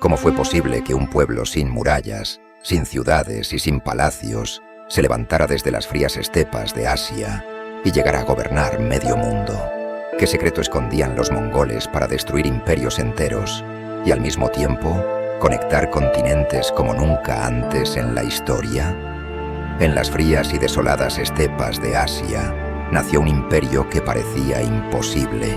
¿Cómo fue posible que un pueblo sin murallas, sin ciudades y sin palacios se levantara desde las frías estepas de Asia y llegara a gobernar medio mundo? ¿Qué secreto escondían los mongoles para destruir imperios enteros y al mismo tiempo conectar continentes como nunca antes en la historia? En las frías y desoladas estepas de Asia nació un imperio que parecía imposible.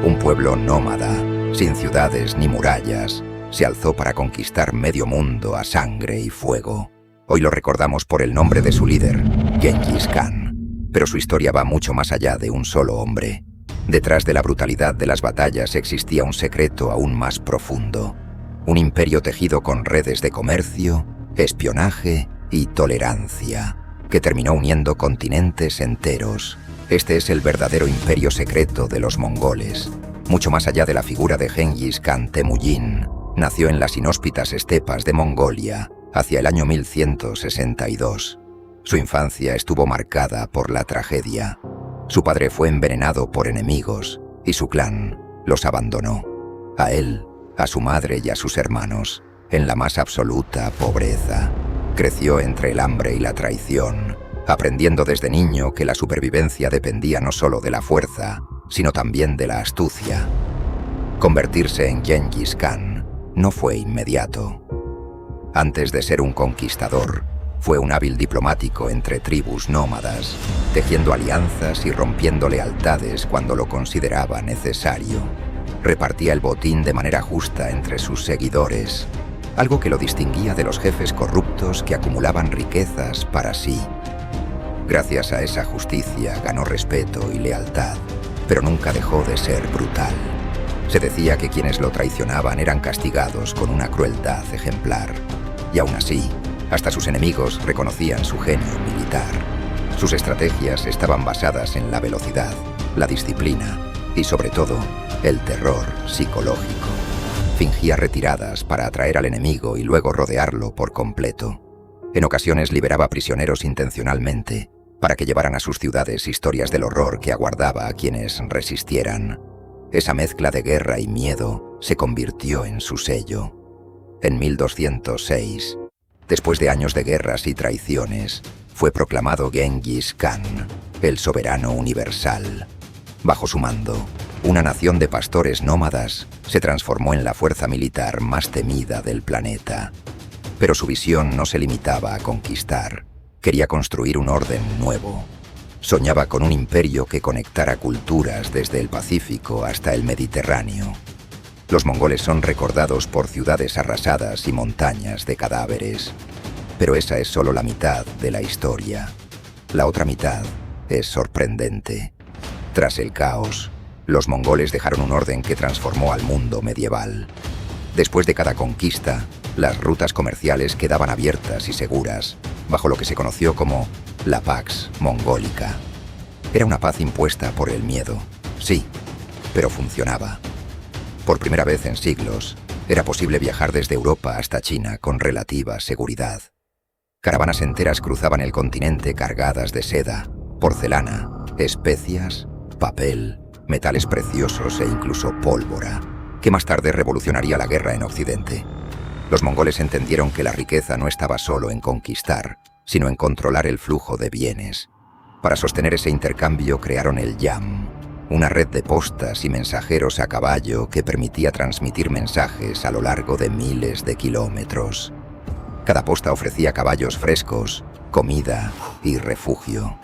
Un pueblo nómada, sin ciudades ni murallas, se alzó para conquistar medio mundo a sangre y fuego. Hoy lo recordamos por el nombre de su líder, Gengis Khan. Pero su historia va mucho más allá de un solo hombre. Detrás de la brutalidad de las batallas existía un secreto aún más profundo. Un imperio tejido con redes de comercio, espionaje y tolerancia, que terminó uniendo continentes enteros. Este es el verdadero imperio secreto de los mongoles. Mucho más allá de la figura de Gengis Khan Temujin, nació en las inhóspitas estepas de Mongolia hacia el año 1162. Su infancia estuvo marcada por la tragedia. Su padre fue envenenado por enemigos y su clan los abandonó. A él, a su madre y a sus hermanos, en la más absoluta pobreza. Creció entre el hambre y la traición, aprendiendo desde niño que la supervivencia dependía no solo de la fuerza, sino también de la astucia. Convertirse en Gengis Khan no fue inmediato. Antes de ser un conquistador, fue un hábil diplomático entre tribus nómadas, tejiendo alianzas y rompiendo lealtades cuando lo consideraba necesario. Repartía el botín de manera justa entre sus seguidores, algo que lo distinguía de los jefes corruptos que acumulaban riquezas para sí. Gracias a esa justicia ganó respeto y lealtad, pero nunca dejó de ser brutal. Se decía que quienes lo traicionaban eran castigados con una crueldad ejemplar. Y aún así, hasta sus enemigos reconocían su genio militar. Sus estrategias estaban basadas en la velocidad, la disciplina y, sobre todo, el terror psicológico. Fingía retiradas para atraer al enemigo y luego rodearlo por completo. En ocasiones liberaba prisioneros intencionalmente para que llevaran a sus ciudades historias del horror que aguardaba a quienes resistieran. Esa mezcla de guerra y miedo se convirtió en su sello. En 1206, después de años de guerras y traiciones, fue proclamado Gengis Khan, el soberano universal. Bajo su mando, una nación de pastores nómadas se transformó en la fuerza militar más temida del planeta. Pero su visión no se limitaba a conquistar. Quería construir un orden nuevo. Soñaba con un imperio que conectara culturas desde el Pacífico hasta el Mediterráneo. Los mongoles son recordados por ciudades arrasadas y montañas de cadáveres. Pero esa es solo la mitad de la historia. La otra mitad es sorprendente. Tras el caos, los mongoles dejaron un orden que transformó al mundo medieval. Después de cada conquista, las rutas comerciales quedaban abiertas y seguras, bajo lo que se conoció como la Pax Mongólica. Era una paz impuesta por el miedo, sí, pero funcionaba. Por primera vez en siglos, era posible viajar desde Europa hasta China con relativa seguridad. Caravanas enteras cruzaban el continente cargadas de seda, porcelana, especias, papel, metales preciosos e incluso pólvora, que más tarde revolucionaría la guerra en Occidente. Los mongoles entendieron que la riqueza no estaba solo en conquistar, sino en controlar el flujo de bienes. Para sostener ese intercambio crearon el yam, una red de postas y mensajeros a caballo que permitía transmitir mensajes a lo largo de miles de kilómetros. Cada posta ofrecía caballos frescos, comida y refugio.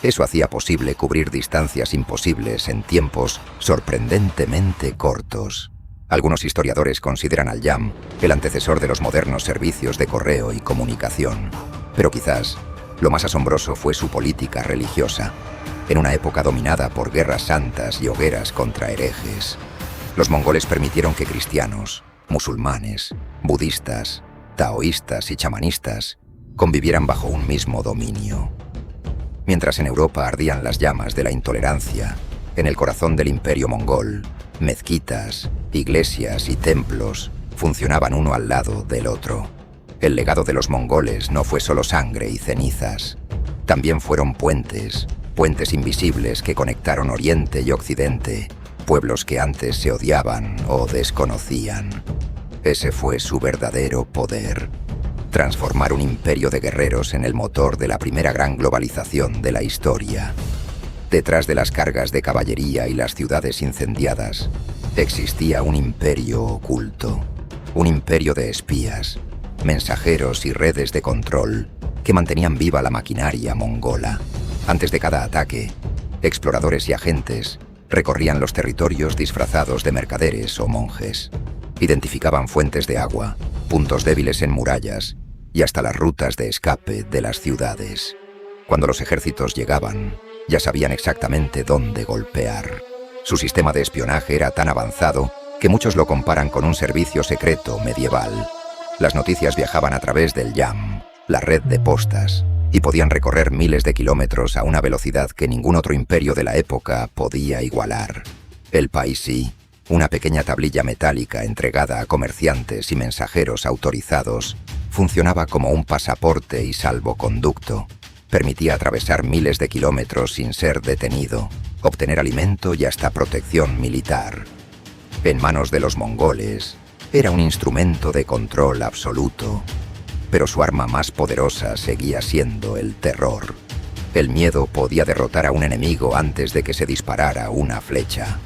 Eso hacía posible cubrir distancias imposibles en tiempos sorprendentemente cortos. Algunos historiadores consideran al yam el antecesor de los modernos servicios de correo y comunicación. Pero quizás lo más asombroso fue su política religiosa. En una época dominada por guerras santas y hogueras contra herejes, los mongoles permitieron que cristianos, musulmanes, budistas, taoístas y chamanistas convivieran bajo un mismo dominio. Mientras en Europa ardían las llamas de la intolerancia, en el corazón del imperio mongol, mezquitas, iglesias y templos funcionaban uno al lado del otro. El legado de los mongoles no fue solo sangre y cenizas. También fueron puentes invisibles que conectaron Oriente y Occidente, pueblos que antes se odiaban o desconocían. Ese fue su verdadero poder. Transformar un imperio de guerreros en el motor de la primera gran globalización de la historia. Detrás de las cargas de caballería y las ciudades incendiadas, existía un imperio oculto. Un imperio de espías, mensajeros y redes de control que mantenían viva la maquinaria mongola. Antes de cada ataque, exploradores y agentes recorrían los territorios disfrazados de mercaderes o monjes. Identificaban fuentes de agua, puntos débiles en murallas y hasta las rutas de escape de las ciudades. Cuando los ejércitos llegaban, ya sabían exactamente dónde golpear. Su sistema de espionaje era tan avanzado que muchos lo comparan con un servicio secreto medieval. Las noticias viajaban a través del YAM, la red de postas, y podían recorrer miles de kilómetros a una velocidad que ningún otro imperio de la época podía igualar. El Paisi, una pequeña tablilla metálica entregada a comerciantes y mensajeros autorizados, funcionaba como un pasaporte y salvoconducto. Permitía atravesar miles de kilómetros sin ser detenido, obtener alimento y hasta protección militar. En manos de los mongoles, era un instrumento de control absoluto, pero su arma más poderosa seguía siendo el terror. El miedo podía derrotar a un enemigo antes de que se disparara una flecha.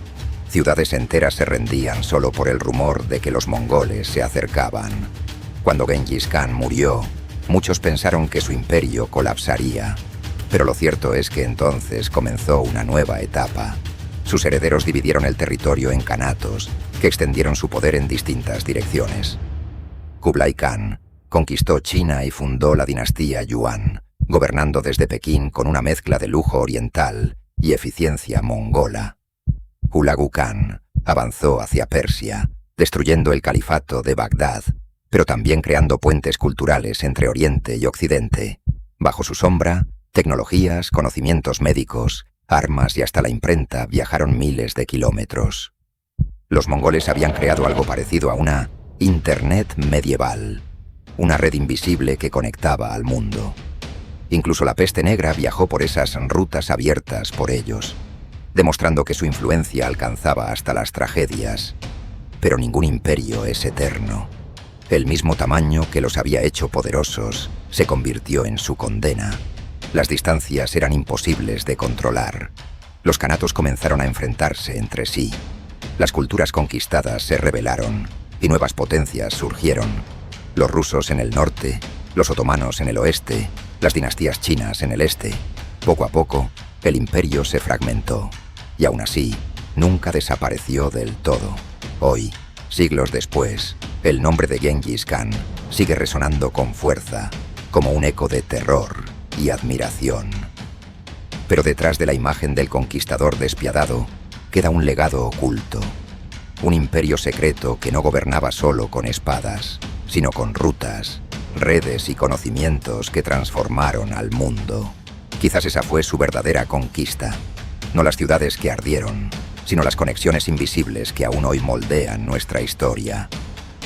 Ciudades enteras se rendían solo por el rumor de que los mongoles se acercaban. Cuando Genghis Khan murió, muchos pensaron que su imperio colapsaría, pero lo cierto es que entonces comenzó una nueva etapa. Sus herederos dividieron el territorio en kanatos, que extendieron su poder en distintas direcciones. Kublai Khan conquistó China y fundó la dinastía Yuan, gobernando desde Pekín con una mezcla de lujo oriental y eficiencia mongola. Hulagu Khan avanzó hacia Persia, destruyendo el califato de Bagdad, pero también creando puentes culturales entre Oriente y Occidente. Bajo su sombra, tecnologías, conocimientos médicos, armas y hasta la imprenta viajaron miles de kilómetros. Los mongoles habían creado algo parecido a una Internet medieval, una red invisible que conectaba al mundo. Incluso la peste negra viajó por esas rutas abiertas por ellos, demostrando que su influencia alcanzaba hasta las tragedias. Pero ningún imperio es eterno. El mismo tamaño que los había hecho poderosos se convirtió en su condena. Las distancias eran imposibles de controlar. Los kanatos comenzaron a enfrentarse entre sí. Las culturas conquistadas se rebelaron y nuevas potencias surgieron. Los rusos en el norte, los otomanos en el oeste, las dinastías chinas en el este. Poco a poco, el imperio se fragmentó y aún así, nunca desapareció del todo. Hoy, siglos después, el nombre de Genghis Khan sigue resonando con fuerza, como un eco de terror y admiración. Pero detrás de la imagen del conquistador despiadado, queda un legado oculto. Un imperio secreto que no gobernaba solo con espadas, sino con rutas, redes y conocimientos que transformaron al mundo. Quizás esa fue su verdadera conquista. No las ciudades que ardieron, sino las conexiones invisibles que aún hoy moldean nuestra historia.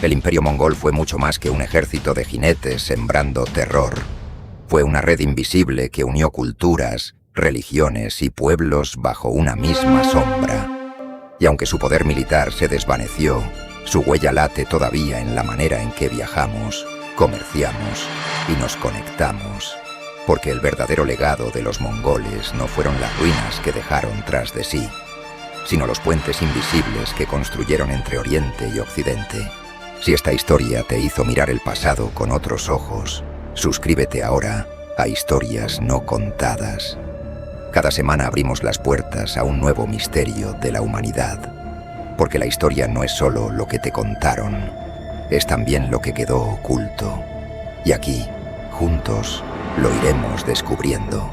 El imperio mongol fue mucho más que un ejército de jinetes sembrando terror. Fue una red invisible que unió culturas, religiones y pueblos bajo una misma sombra. Y aunque su poder militar se desvaneció, su huella late todavía en la manera en que viajamos, comerciamos y nos conectamos. Porque el verdadero legado de los mongoles no fueron las ruinas que dejaron tras de sí, sino los puentes invisibles que construyeron entre Oriente y Occidente. Si esta historia te hizo mirar el pasado con otros ojos, suscríbete ahora a Historias No Contadas. Cada semana abrimos las puertas a un nuevo misterio de la humanidad, porque la historia no es solo lo que te contaron, es también lo que quedó oculto. Y aquí, juntos, lo iremos descubriendo.